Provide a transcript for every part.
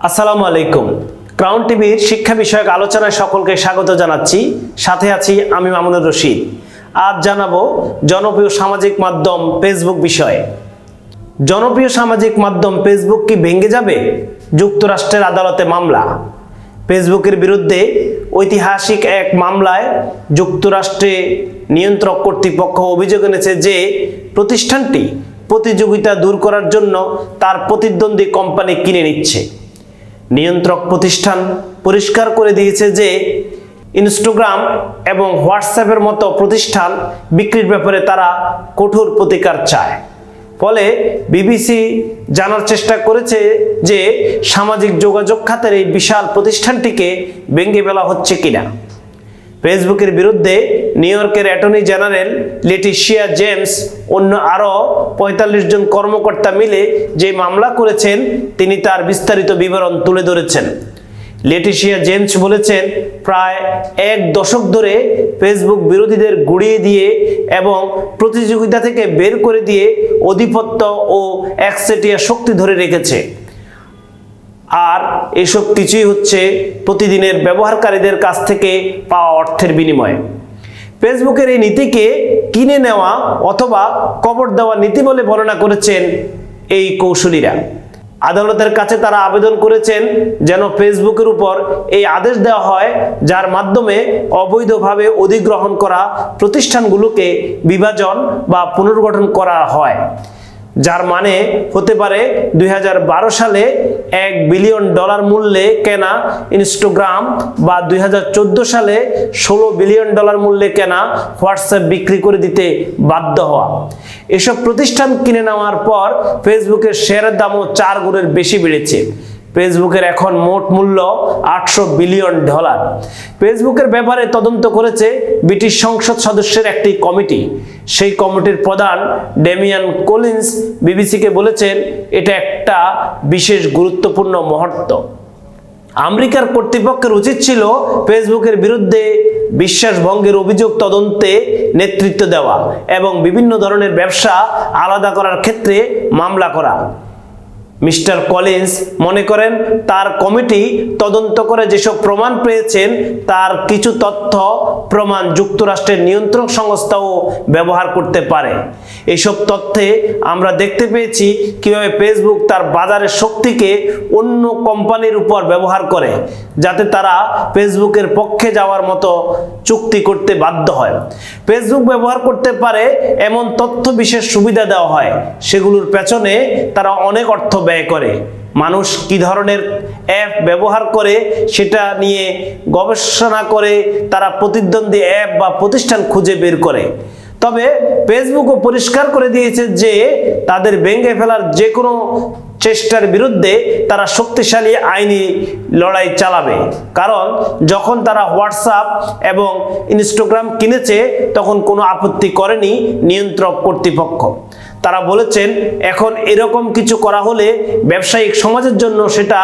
আসসালামু আলাইকুম। ক্রাউন টিভির শিক্ষা বিষয়ক আলোচনায় সকলকে স্বাগত জানাচ্ছি। সাথে আছি আমি মামুনুর রশিদ। আজ জানাবো জনপ্রিয় সামাজিক মাধ্যম ফেসবুক বিষয়ে। জনপ্রিয় সামাজিক মাধ্যম ফেসবুক কি ভেঙে যাবে? যুক্তরাষ্ট্রের আদালতে মামলা। ফেসবুকের বিরুদ্ধে ঐতিহাসিক এক মামলায় যুক্তরাষ্ট্রে নিয়ন্ত্রক কর্তৃপক্ষ অভিযোগ এনেছে যে প্রতিষ্ঠানটি প্রতিযোগিতা দূর করার জন্য তার প্রতিদ্বন্দ্বী কোম্পানি কিনে নিচ্ছে। নিয়ন্ত্রক প্রতিষ্ঠান পরিষ্কার করে দিয়েছে যে ইনস্টাগ্রাম এবং হোয়াটসঅ্যাপের মতো প্রতিষ্ঠান বিক্রির ব্যাপারে তারা কঠোর প্রতিকার চায়। ফলে বিবিসি জানার চেষ্টা করেছে যে সামাজিক যোগাযোগ খাতের এই বিশাল প্রতিষ্ঠানটিকে ভেঙে ফেলা হচ্ছে কিনা। ফেসবুকের বিরুদ্ধে নিউ ইয়র্কের অ্যাটর্নি জেনারেল লেটিশিয়া জেমস অন্য আরও ৪৫ জন কর্মকর্তা মিলে যে মামলা করেছেন তিনি তার বিস্তারিত বিবরণ তুলে ধরেছেন। লেটিশিয়া জেমস বলেছেন, প্রায় এক দশক ধরে ফেসবুক বিরোধীদের গুড়িয়ে দিয়ে এবং প্রতিযোগিতা থেকে বের করে দিয়ে আধিপত্য ও একচেটিয়া শক্তি ধরে রেখেছে। আর এসব কিছুই হচ্ছে প্রতিদিনের ব্যবহারকারীদের কাছ থেকে পাওয়া অর্থের বিনিময়ে। ফেসবুকের এই নীতিকে কিনে নেওয়া অথবা কবর দেওয়া নীতি বলে বর্ণনা করেছেন এই কৌশলীরা। আদালতের কাছে তারা আবেদন করেছেন যেন ফেসবুকের উপর এই আদেশ দেওয়া হয় যার মাধ্যমে অবৈধভাবে অধিগ্রহণ করা প্রতিষ্ঠানগুলোকে বিভাজন বা পুনর্গঠন করা হয়, যার মানে হতে পারে ২০১২ সালে $১ বিলিয়ন মূল্যে কেনা ইনস্টাগ্রাম বা ২০১৪ সালে $১৬ বিলিয়ন মূল্যে কেনা হোয়াটসঅ্যাপ বিক্রি করে দিতে বাধ্য হওয়া। এসব প্রতিষ্ঠান কিনে নেওয়ার পর ফেসবুকের শেয়ারের দামও ৪ গুণের বেশি বেড়েছে। ফেসবুকের এখন মোট মূল্য $৮০০ বিলিয়ন। ফেসবুকের ব্যাপারে তদন্ত করেছে ব্রিটিশ সংসদ সদস্যের একটি কমিটি। সেই কমিটির প্রধান ডেমিয়ান কলিন্স বিবিসিকে বলেছেন, এটা একটা বিশেষ গুরুত্বপূর্ণ মুহূর্ত। আমেরিকার কর্তৃপক্ষের উচিত ছিল ফেসবুকের বিরুদ্ধে বিশ্বাসভঙ্গের অভিযোগ তদন্তে নেতৃত্ব দেওয়া এবং বিভিন্ন ধরনের ব্যবসা আলাদা করার ক্ষেত্রে মামলা করা। মিস্টার কলিন্স মনে করেন তার কমিটি তদন্ত করে যেসব প্রমাণ পেয়েছেন তার কিছু তথ্য প্রমাণ যুক্তরাষ্ট্রের নিয়ন্ত্রক সংস্থাও ব্যবহার করতে পারে। এইসব তথ্যে আমরা দেখতে পেয়েছি কিভাবে ফেসবুক তার বাজারের শক্তিকে অন্য কোম্পানির উপর ব্যবহার করে যাতে তারা ফেসবুকের পক্ষে যাওয়ার মতো চুক্তি করতে বাধ্য হয়। ফেসবুক ব্যবহার করতে পারে এমন তথ্য বিশেষ সুবিধা দেওয়া হয়, সেগুলোর পেছনে তারা অনেক অর্থ ব্যয় করে। মানুষ কি ধরনের অ্যাপ ব্যবহার করে সেটা নিয়ে গবেষণা করে তারা প্রতিদ্বন্দ্বী অ্যাপ বা প্রতিষ্ঠান খুঁজে বের করে। তবে ফেসবুকও পরিষ্কার করে দিয়েছে যে তাদের ভেঙে ফেলার যে কোনো চেষ্টার বিরুদ্ধে তারা শক্তিশালী আইনি লড়াই চালাবে। কারণ যখন তারা হোয়াটসঅ্যাপ এবং ইনস্টাগ্রাম কিনেছে তখন কোনো আপত্তি করেনি নিয়ন্ত্রক কর্তৃপক্ষ। তারা বলেছেন এখন এরকম কিছু করা হলে ব্যবসায়িক সমাজের জন্য সেটা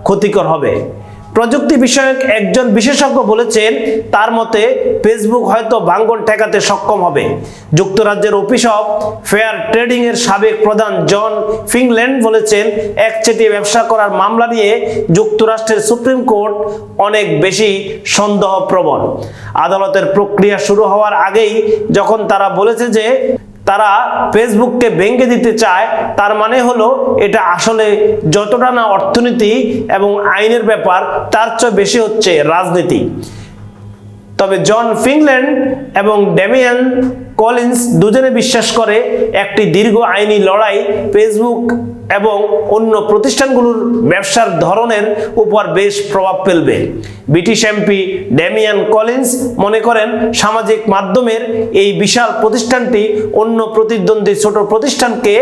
ক্ষতিকর হবে। প্রযুক্তি বিষয়ক একজন বিশেষজ্ঞ বলেছেন, তার মতে ফেসবুক হয়তো ভাঙন ঠেকাতে সক্ষম হবে। যুক্তরাজ্যের অফিস অফ ফেয়ার ট্রেডিং এর সাবেক প্রধান জন ফিংল্যান্ড বলেছেন, একচেটিয়া ব্যবসা করার মামলা নিয়ে যুক্তরাষ্ট্রের সুপ্রিম কোর্ট অনেক বেশি সন্দেহপ্রবণ। আদালতের প্রক্রিয়া শুরু হওয়ার আগেই যখন তারা বলেছে যে তারা ফেসবুককে ভেঙে দিতে চায়, তার মানে হলো এটা আসলে যতটা না অর্থনীতি এবং আইনের ব্যাপার তার চেয়ে বেশি হচ্ছে রাজনীতি। তবে জন ফিংল্যান্ড এবং ডেমিয়ান কলিন্স দুজনে বিশ্বাস করে একটি দীর্ঘ আইনি লড়াই ফেসবুক এবং অন্য প্রতিষ্ঠানগুলোর ব্যবসার ধরনের উপর বেশ প্রভাব ফেলবে। ব্রিটিশ এমপি ডেমিয়ান কলিন্স মনে করেন সামাজিক মাধ্যমের এই বিশাল প্রতিষ্ঠানটি অন্য প্রতিদ্বন্দ্বী ছোট প্রতিষ্ঠানকে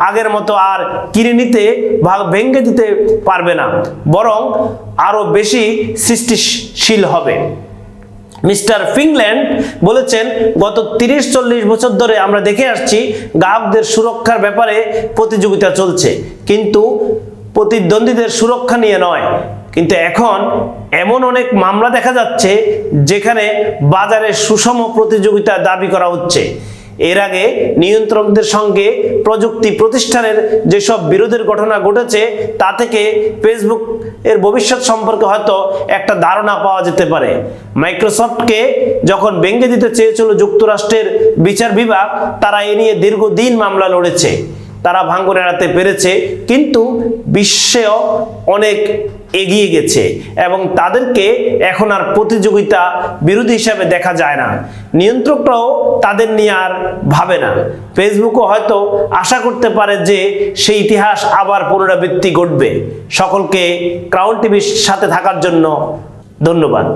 আগের মতো আর কিনে নিতে বা ভেঙে দিতে পারবে না, বরং আরো বেশি সৃষ্টিশীল হবে। মিস্টার ফিংল্যান্ড বলেছেন, গত ৩০-৪০ বছর ধরে আমরা দেখে আসছি গ্রাহকদের সুরক্ষার ব্যাপারে প্রতিযোগিতা চলছে, কিন্তু প্রতিদ্বন্দ্বীদের সুরক্ষা নিয়ে নয়। কিন্তু এখন এমন অনেক মামলা দেখা যাচ্ছে যেখানে বাজারে সুষম প্রতিযোগিতা দাবি করা হচ্ছে। এর আগে নিয়ন্ত্রকদের সঙ্গে প্রযুক্তি প্রতিষ্ঠানের যেসব বিরোধের ঘটনা ঘটেছে তা থেকে ফেসবুক এর ভবিষ্যৎ সম্পর্কে হয়তো একটা ধারণা পাওয়া যেতে পারে। মাইক্রোসফটকে যখন ভেঙে দিতে চেয়েছিল যুক্তরাষ্ট্রের বিচার বিভাগ, তারা এ নিয়ে দীর্ঘদিন মামলা লড়েছে, তারা ভাঙন এড়াতে পেরেছে, কিন্তু বিশ্বেও অনেক এগিয়ে গেছে এবং তাদেরকে এখন আর প্রতিযোগিতা বিরোধী হিসাবে দেখা যায় না। নিয়ন্ত্রকরাও তাদের নিয়ে আর ভাবে না। ফেসবুকও হয়তো আশা করতে পারে যে সেই ইতিহাস আবার পুনরাবৃত্তি ঘটবে। সকলকে ক্রাউন টিভির সাথে থাকার জন্য ধন্যবাদ।